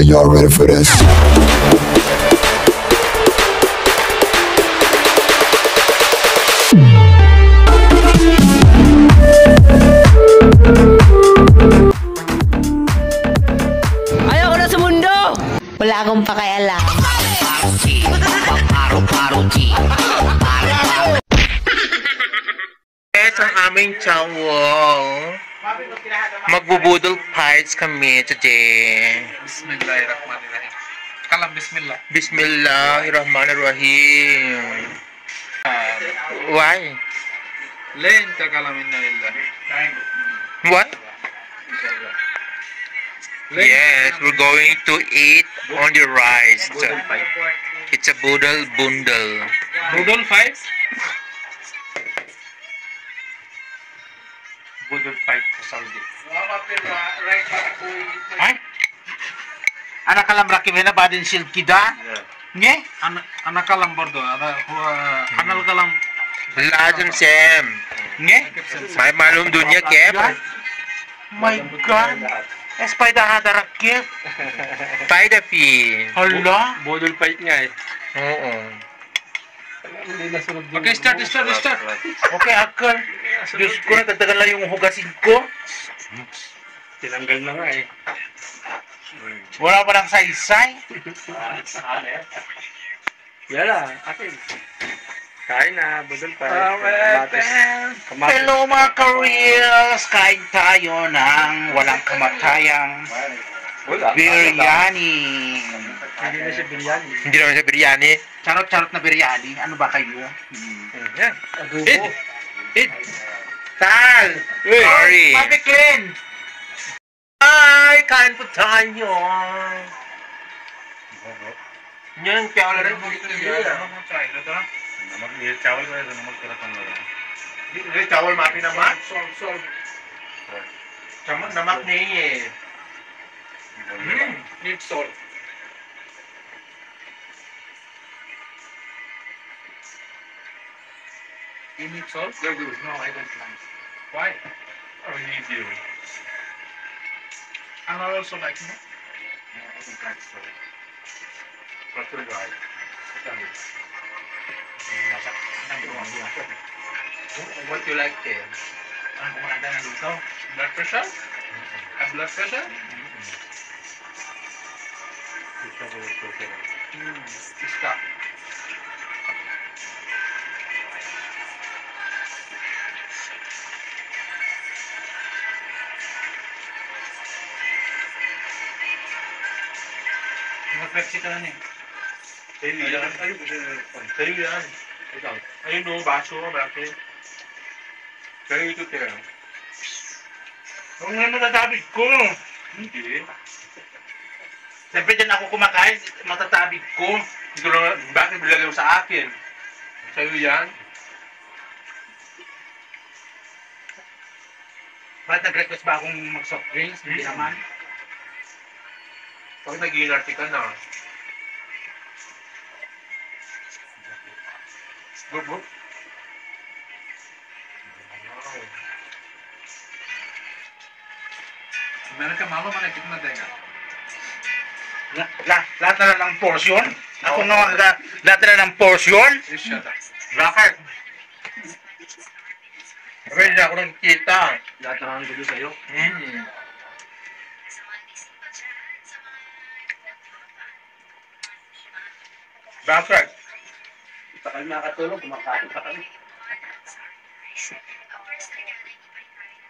y'all ready for this? Ayoko na sa mundo! Wala akong pakialam. Ito ang aming chawal. Magbubudol fights kami today. Bismillahirrahmanirrahim. Kalam bismillah. Bismillahirrahmanirrahim. Why? Len ka kalamin na illa. What? Yes, we're going to eat on the rice. It's a budal bundle. Budol fight. Budol fight sa Saudi. Ay? Anak kalam rakim na badin shield kida? Nge? Anak kalam bordo. Anal kalam. Lazim Sam. Nge? May malum dunya kep? My God. Spider hada rakip. Spider fi. Hala? Budol fight nga eh. Oo. Okay, start. Okay, akal. Diyos ko, nagdagdagan lang yung hugasin ko. Tinanggal na nga eh. Wala pa ng saysay. Yala, akin. Kain na, budol fight. Hello mga Koreans! Kain tayo ng walang kamatayang biryani. Hindi na siya biryani. Hindi naman siya biryani. Charot-charot na biryani. Ano ba kayo? Yan. Id! Tal! Sorry! Papi clean! Ay! Kain po tayo! Yan, kaya wala rin. चावल का नमक तेरा कम लगा ये चावल माफी नमक चम्मच नमक नहीं है need salt You need salt? No, I don't like. Why? I need you. And I also like no. No, I don't like salt. What's the guy? What you like there? Ang kumanda ng luto? Blood pressure? Have blood pressure? Stop. Mag-flexi ka na niya. Sa'yo yan. Ayun no, baso ka, bakit? Sa'yo ito kaya. Huwag nga matatabig ko. Hindi. Siyempre dyan ako kumakain, matatabig ko. Hindi ko lang, bakit bilagay mo sa akin? Sa'yo yan. Bakit nag-request ba akong mag-soft drinks? Hindi naman. Pag nag-iinarte ka na. Bubuk. Meron ka mama, manakit na tayo. Lahat na lang ng portion? Ako naman, lahat na lang ng portion? Shut up. Bakit? Pwede na ako nakikita. Lahat na ang gulo sa'yo. Bakit? Sa kami nakatulog, kumakain pa kami.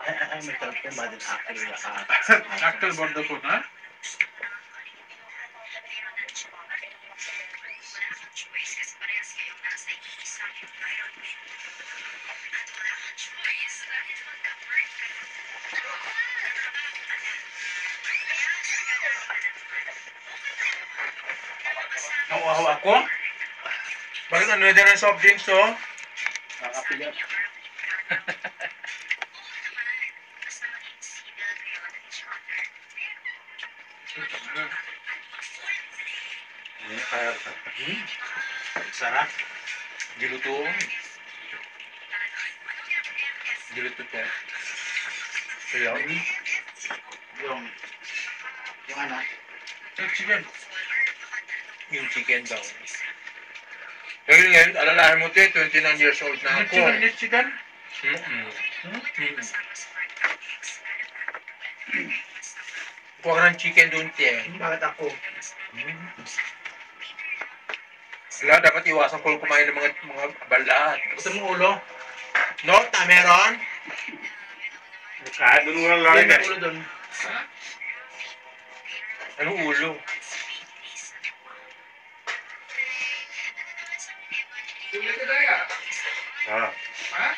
Ay, may talagang ba din actually Actual bordo po na? Nawawa ko? Bakit ano na rin soft drinks to? nakapilya. Sarap. Dilutuin. Diluto ka. Kaya Yung ano, Chicken. Yung chicken daw. Pero ngayon, alalahan mo, 29 years old na ako. Chicken? Kuha ka ng chicken doon, te. Bakit ako? Wala, dapat iwasan ko kumain ng mga balat. Gusto mo ulo? No, meron? Kahit doon nga lang. May ulo doon. Anong ulo? Ha? Ha?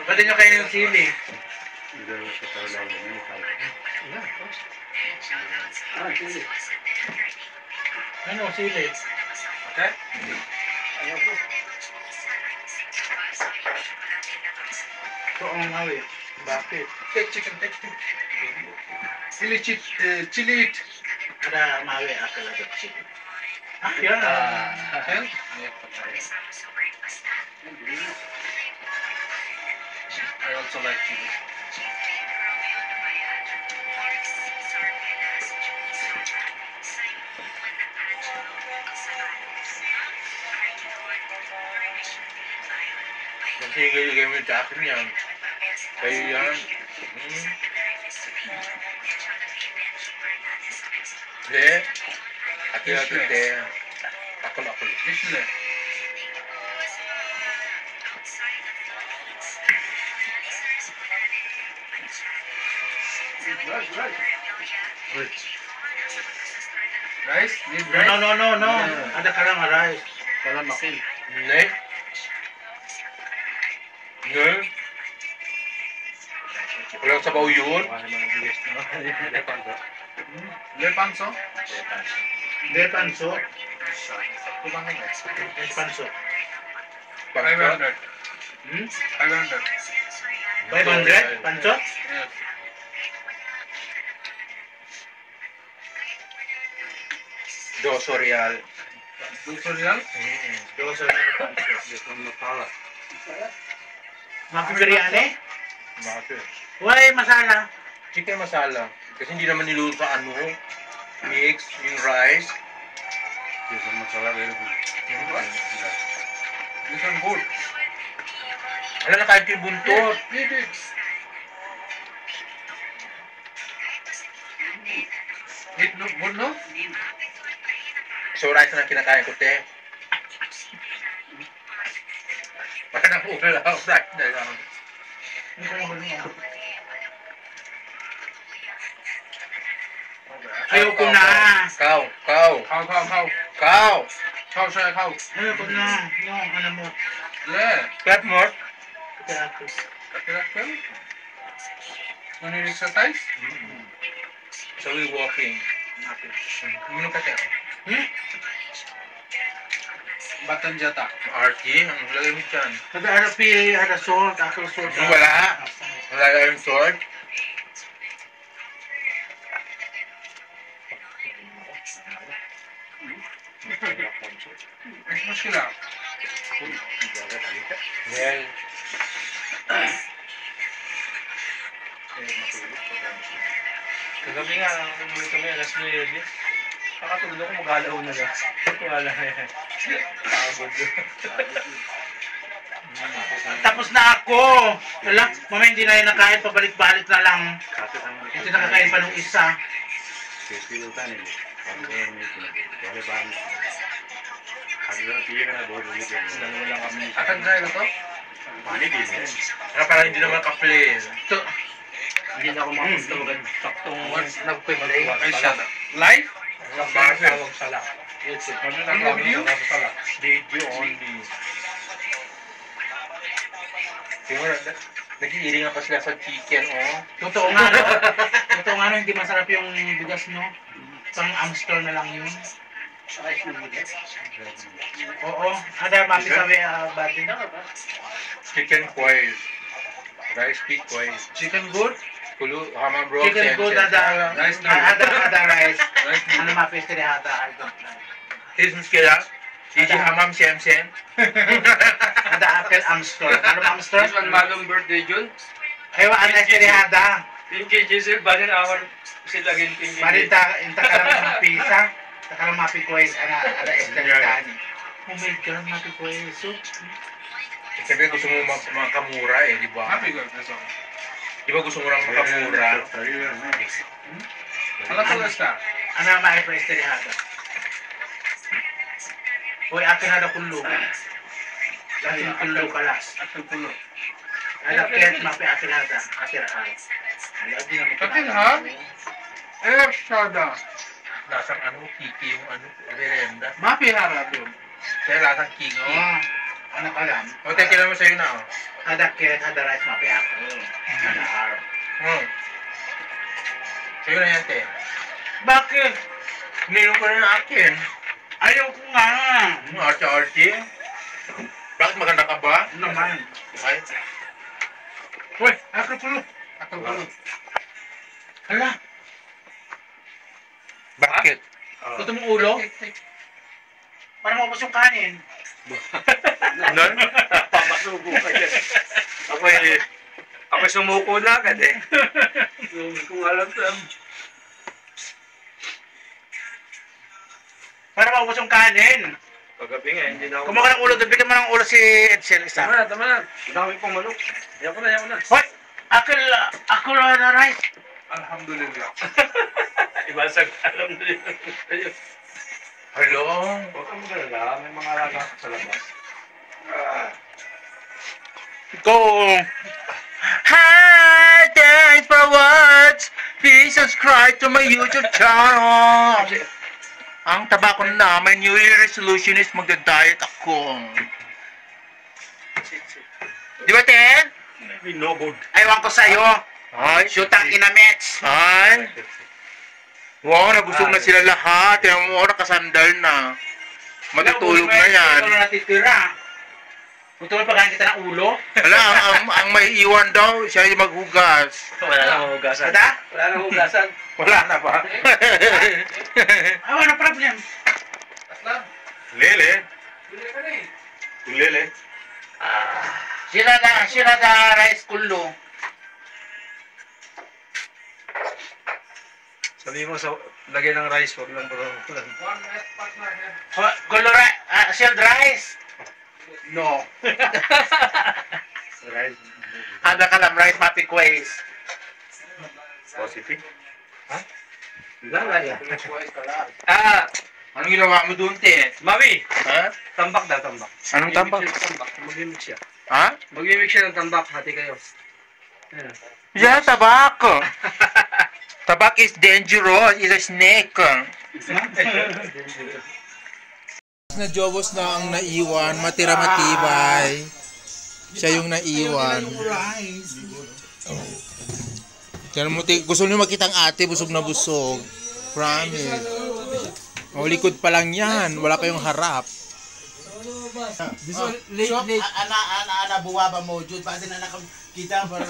Pwede nyo kayo ng sili. Ano, sili? Okay? Ayaw ko. So, ang ngawi. Bakit? Take chicken. Chili it. Ada mawi ako lang sa chicken. Ah, yan. Yan? I also like chili. Sige, mo sa akin yan. Kayo yan. Hindi. Ate, te. Akol. Isle. Rice? Need rice? No. Ada ka lang rice. Walang makil. Hindi. Hindi. Walang sabaw yun. Lepanso? Lepanso? Lepanso. 500. 500? Panso? Yes. Doso real. Dulsorial? Doso Dulsorial. Maki biryani? Bakit? Why masala? Chicken masala. Kasi hindi naman niluto sa ano. Mix, yung rice. Chicken masala very good. This one good. Wala na kahit yung buntot. Eat no, good no? So rice na kinakain ko, te. Baka nang ulam, rice na lang. Ayaw ko na. Cow. Cow, siya, cow. Ayaw ko na. Yung ano mo. Yeah. Cut more. Kapil? When you exercise? So we walking. Minum ka, te. Batan jata. Archie, ang lagay mo dyan. Ada harapi, ada salt, ako salt. Wala. Wala yung sword. Mas muskila. Well, Kagabi nga, umuwi kami, alas 9. Nakatulog ako, mag-alaw na lang. Wala yan. Pagod. Tapos na ako. Wala, mama hindi na yun nakain, pabalik-balik na lang. Hindi nakakain pa nung isa. Dalawa lang kami. Akan dry na to? parang hindi naman ka-plain. Ito. Hindi na ako makapagtawagan. Saktong Nagpipray. Ay, siya. Live? Tawag sala. Kami Ano video? sala. Video only. Tingnan, nag-iiri nga pa sila sa chicken, oh. Totoo nga, no? Totoo nga, no? Hindi masarap yung bigas, no? Pang Amstel na lang yun. Oo. Ada mami sabi, bati na ka ba? Chicken quail. Rice pig quail. Chicken good? Kulu, hama bro. Chicken good, ada Rice rice. Rice Ano mapiste ni hata? Tisms kaya? Si Hamam Shem. Ada apel Amstor. Ano ba Amstor? This one malong birthday June. Aywa, ang estrihada. Pinky Giselle, banin awar sila gin pinky. Marita, inta ka lang mga pisa. Inta ka lang mga pikuwes. Ada estrihada ni. Oh my God, mga pikuwes. So, Siyempre gusto mo makamura eh, di ba? Happy girl, that's all. Di ba gusto mo lang makamura? Alas ka. ano ang mga estrihada? Hoy, akin ada kullo. Akin kullo kalas. Ating pulo. Ada kaya mapi akin ada. Akin ada. Lagi na Akin ha? Eh, sada. Lasang ano, kiki yung ano, merenda. Mapi harap yun. Kaya lasang kiki. Oh, ano ka lang? O, teka mo sa'yo na, oh. Ada kaya ada rice mapi akin. Ada arm. Sa'yo na yan, te. Bakit? Mayroon ko na ng akin. Ayaw ko nga. Arte-arte. Bakit maganda ka ba? Naman. Ay, Hoy, akin pulo. Akin pulo. Hala, bakit? gusto mong ulo? Para maubos yung kanin. Nun? Papasubo ka dyan. Ako sumuko na agad eh. Kung alam ko. Para maubos yung kanin. Paggabi nga, hindi na ako. Kumuha ka ng ulo, doon bigyan mo ng ulo si Edsel isa. Tama na. Dami pong manok. Yaw ko na. Hoy, ako na rice. Alhamdulillah. Ibasag, alhamdulillah. Hello? Huwag kang magalala, may mga alaga sa labas. Go. Hi, thanks for watch. Please subscribe to my YouTube channel. Ang taba ko na, my New Year resolution is magda-diet ako. Di ba, Ten? Binobod. Aywan ko sa'yo. Ay, Shoot ang inamets. ay. Wow, nabusog na sila lahat. Yung mo, nakasandal na. Matutulog na yan. Ito na natitira. Kung tuloy pagkain kita ng ulo. Wala, ang may iwan daw, siya yung maghugas. Wala na hugasan. Ada? Wala na hugasan. Wala na ba? Ay, wala problem. Aslan. Lele. Bili ka na eh. Lele. Sila na rice kullo. Sabi mo sa lagay ng rice, wag lang bro. Kullo shield rice. No. Ada ka lang rice mapi quays. Positive? Lalaya. Anong ginawa mo doon, te? Mami, Ha? tambak daw, tambak. Anong tambak? Mag-mix siya. Ha? Mag-mix siya ng tambak, hati kayo. Ayan. Yeah, tabak. Tabak is dangerous. It's a snake. Na Jobos na ang naiwan, matira matibay. Siya yung naiwan. Kaya mo, gusto niyo makita ang ate, busog na busog. Promise. O, likod pa lang yan. Wala kayong harap. Ana buwa ba mo jud pa din na nakakita para